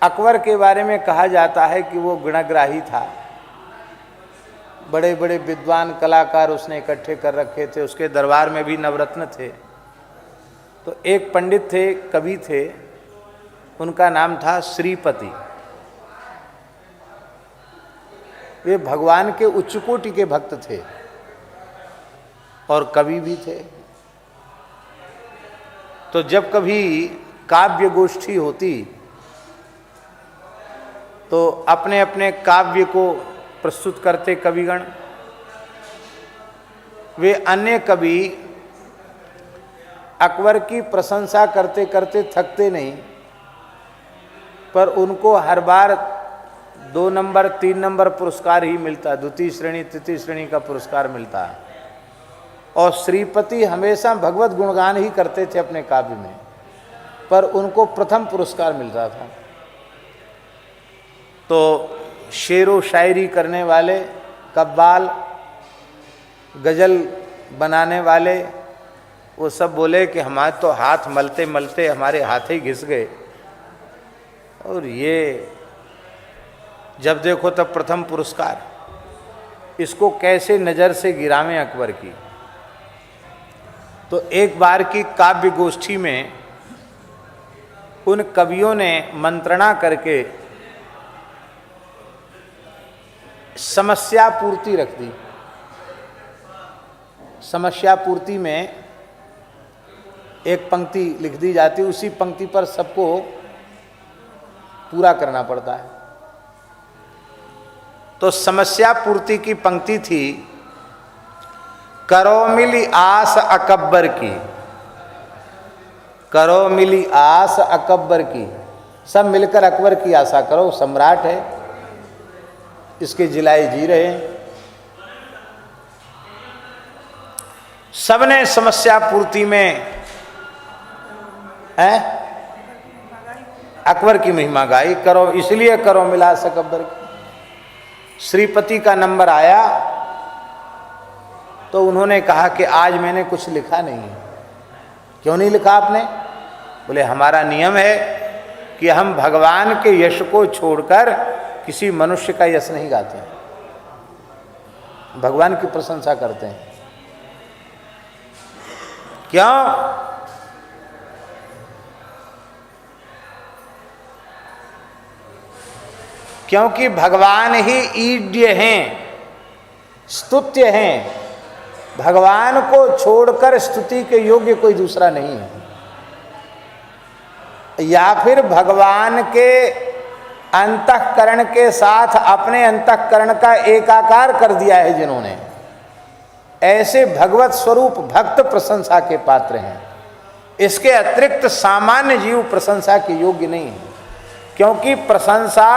अकबर के बारे में कहा जाता है कि वो गुणग्राही था। बड़े बड़े विद्वान कलाकार उसने इकट्ठे कर रखे थे, उसके दरबार में भी नवरत्न थे। तो एक पंडित थे, कवि थे, उनका नाम था श्रीपति। वे भगवान के उच्च कोटि के भक्त थे और कवि भी थे। तो जब कभी काव्य गोष्ठी होती तो अपने अपने काव्य को प्रस्तुत करते कविगण। वे अन्य कवि अकबर की प्रशंसा करते करते थकते नहीं, पर उनको हर बार 2 नंबर 3 नंबर पुरस्कार ही मिलता, द्वितीय श्रेणी तृतीय श्रेणी का पुरस्कार मिलता है। और श्रीपति हमेशा भगवत गुणगान ही करते थे अपने काव्य में, पर उनको प्रथम पुरस्कार मिलता था। तो शेरो शायरी करने वाले, कव्वाल, गज़ल बनाने वाले, वो सब बोले कि हमारे तो हाथ मलते मलते हमारे हाथ ही घिस गए, और ये जब देखो तब प्रथम पुरस्कार, इसको कैसे नज़र से गिरावें अकबर की। तो एक बार की काव्य गोष्ठी में उन कवियों ने मंत्रणा करके समस्या पूर्ति रख दी। समस्या पूर्ति में एक पंक्ति लिख दी जाती, उसी पंक्ति पर सबको पूरा करना पड़ता है। तो समस्या पूर्ति की पंक्ति थी, करो मिली आस अकबर की, करो मिली आस अकबर की। सब मिलकर अकबर की आशा करो, सम्राट है, इसके जिलाए जी रहे हैं। सबने समस्या पूर्ति में अकबर की महिमा गाई, करो इसलिए करो मिला अकबर की। श्रीपति का नंबर आया तो उन्होंने कहा कि आज मैंने कुछ लिखा नहीं है। क्यों नहीं लिखा आपने? बोले हमारा नियम है कि हम भगवान के यश को छोड़कर किसी मनुष्य का यश नहीं गाते हैं, भगवान की प्रशंसा करते हैं। क्यों? क्योंकि भगवान ही ईड्य हैं, स्तुत्य हैं। भगवान को छोड़कर स्तुति के योग्य कोई दूसरा नहीं है। या फिर भगवान के अंतःकरण के साथ अपने अंतःकरण का एकाकार कर दिया है जिन्होंने, ऐसे भगवत स्वरूप भक्त प्रशंसा के पात्र हैं। इसके अतिरिक्त सामान्य जीव प्रशंसा के योग्य नहीं है, क्योंकि प्रशंसा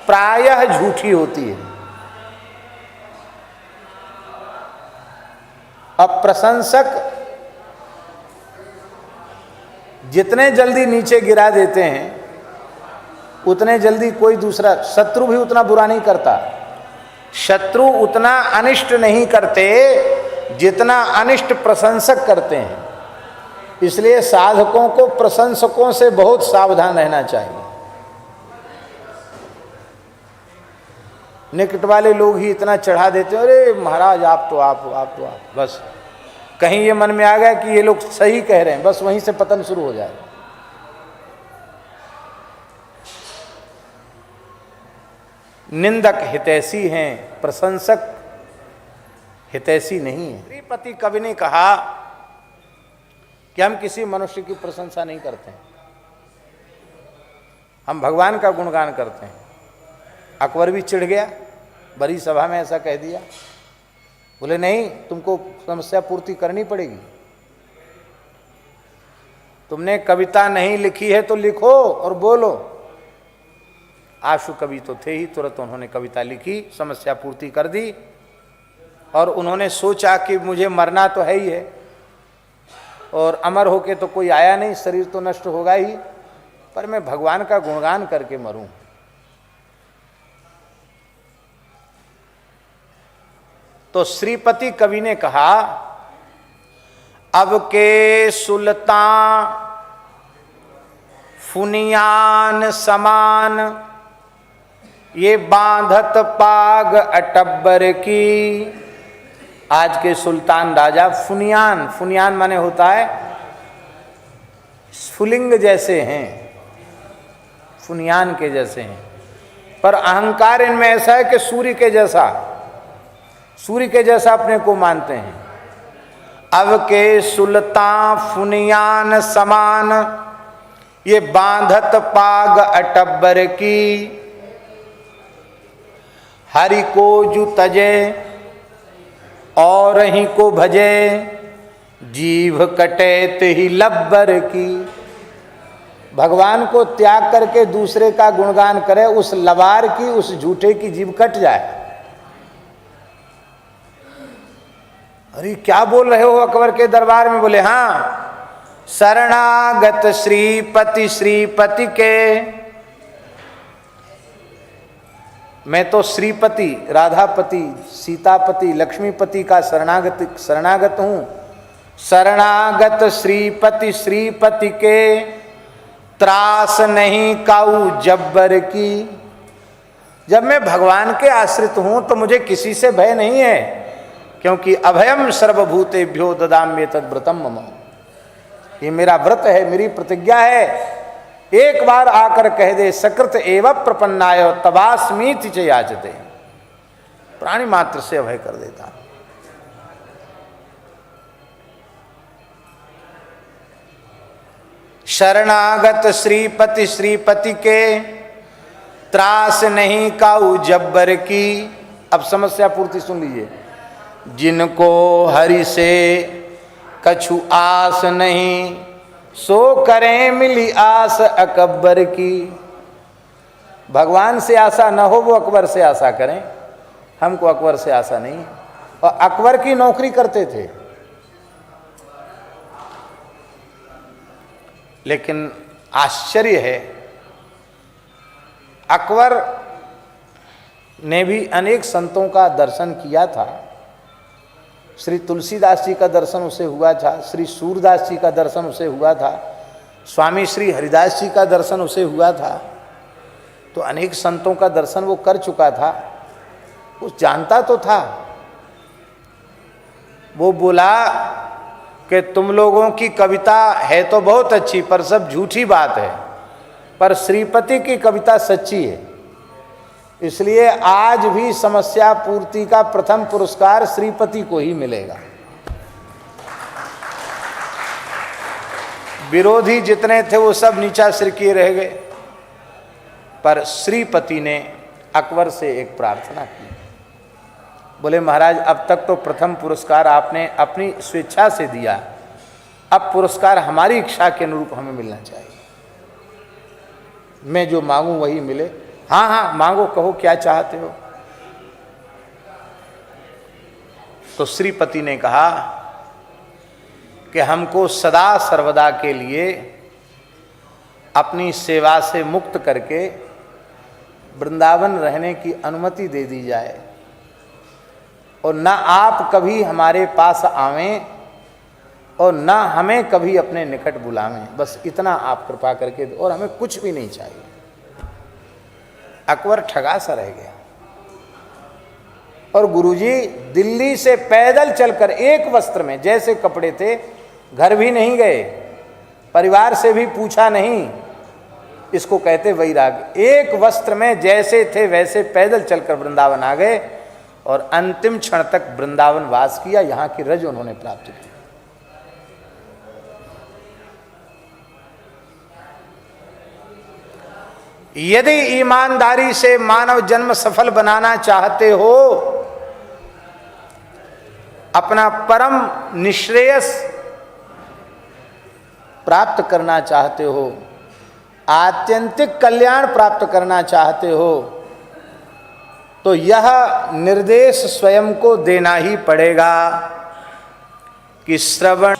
प्रायः झूठी होती है। अब प्रशंसक जितने जल्दी नीचे गिरा देते हैं उतने जल्दी कोई दूसरा, शत्रु भी उतना बुरा नहीं करता। शत्रु उतना अनिष्ट नहीं करते जितना अनिष्ट प्रशंसक करते हैं। इसलिए साधकों को प्रशंसकों से बहुत सावधान रहना चाहिए। निकट वाले लोग ही इतना चढ़ा देते हैं, अरे महाराज आप तो बस कहीं ये मन में आ गया कि ये लोग सही कह रहे हैं, बस वहीं से पतन शुरू हो जाए। निंदक हितैषी हैं, प्रशंसक हितैषी नहीं है। श्रीपति कवि ने कहा कि हम किसी मनुष्य की प्रशंसा नहीं करते हैं, हम भगवान का गुणगान करते हैं। अकबर भी चिढ़ गया, बड़ी सभा में ऐसा कह दिया। बोले नहीं, तुमको समस्या पूर्ति करनी पड़ेगी। तुमने कविता नहीं लिखी है तो लिखो और बोलो। आशु कवि तो थे ही, तुरंत उन्होंने कविता लिखी, समस्या पूर्ति कर दी। और उन्होंने सोचा कि मुझे मरना तो है ही है, और अमर होके तो कोई आया नहीं, शरीर तो नष्ट होगा ही, पर मैं भगवान का गुणगान करके मरूं। तो श्रीपति कवि ने कहा, अब के सुल्तान फुनियान समान, ये बांधत पाग अटब्बर की। आज के सुल्तान राजा फुनियान, फुनियान माने होता है स्फुलिंग जैसे हैं, फुनियान के जैसे हैं, पर अहंकार इनमें ऐसा है कि सूर्य के जैसा, सूर्य के जैसा अपने को मानते हैं। अब के सुल्तान फुनियान समान, ये बांधत पाग अटब्बर की। हरि को जु तजे और ही को भजे, जीव कटे ही लब्बर की। भगवान को त्याग करके दूसरे का गुणगान करे, उस लबार की, उस झूठे की जीभ कट जाए। अरे क्या बोल रहे हो अकबर के दरबार में? बोले हाँ, शरणागत श्रीपति श्रीपति के। मैं तो श्रीपति, राधापति, सीतापति, लक्ष्मीपति का शरणागत हूं। शरणागत श्रीपति श्रीपति के, त्रास नहीं काऊ जब्बर की। जब मैं भगवान के आश्रित हूं तो मुझे किसी से भय नहीं है, क्योंकि अभयम सर्वभूतेभ्यो ददाम्ये तद्व्रतम मम। ये मेरा व्रत है, मेरी प्रतिज्ञा है। एक बार आकर कह दे सकृत एव प्रपन्नाय तवास्मीति च याचते, प्राणी मात्र से अभय कर देता। शरणागत श्रीपति श्रीपति के, त्रास नहीं काऊ जब्बर की। अब समस्या पूर्ति सुन लीजिए। जिनको हरि से कछु आस नहीं, सो करें मिली आस अकबर की। भगवान से आशा न हो वो अकबर से आशा करें, हमको अकबर से आशा नहीं। और अकबर की नौकरी करते थे, लेकिन आश्चर्य है, अकबर ने भी अनेक संतों का दर्शन किया था। श्री तुलसीदास जी का दर्शन उसे हुआ था, श्री सूरदास जी का दर्शन उसे हुआ था, स्वामी श्री हरिदास जी का दर्शन उसे हुआ था। तो अनेक संतों का दर्शन वो कर चुका था, वो जानता तो था। वो बोला कि तुम लोगों की कविता है तो बहुत अच्छी, पर सब झूठी बात है, पर श्रीपति की कविता सच्ची है। इसलिए आज भी समस्या पूर्ति का प्रथम पुरस्कार श्रीपति को ही मिलेगा। विरोधी जितने थे वो सब नीचा सिर किए रह गए, पर श्रीपति ने अकबर से एक प्रार्थना की। बोले महाराज, अब तक तो प्रथम पुरस्कार आपने अपनी स्वेच्छा से दिया, अब पुरस्कार हमारी इच्छा के अनुरूप हमें मिलना चाहिए। मैं जो मांगू वही मिले। हाँ हाँ मांगो, कहो क्या चाहते हो। तो श्रीपति ने कहा कि हमको सदा सर्वदा के लिए अपनी सेवा से मुक्त करके वृंदावन रहने की अनुमति दे दी जाए, और न आप कभी हमारे पास आवें और न हमें कभी अपने निकट बुलावें। बस इतना आप कृपा करके दो, और हमें कुछ भी नहीं चाहिए। अकबर ठगा सा रह गया। और गुरुजी दिल्ली से पैदल चलकर एक वस्त्र में, जैसे कपड़े थे, घर भी नहीं गए, परिवार से भी पूछा नहीं, इसको कहते वैराग। एक वस्त्र में जैसे थे वैसे पैदल चलकर वृंदावन आ गए, और अंतिम क्षण तक वृंदावन वास किया। यहाँ की रज उन्होंने प्राप्त की। यदि ईमानदारी से मानव जन्म सफल बनाना चाहते हो, अपना परम निश्रेयस प्राप्त करना चाहते हो, आत्यंतिक कल्याण प्राप्त करना चाहते हो तो यह निर्देश स्वयं को देना ही पड़ेगा कि श्रवण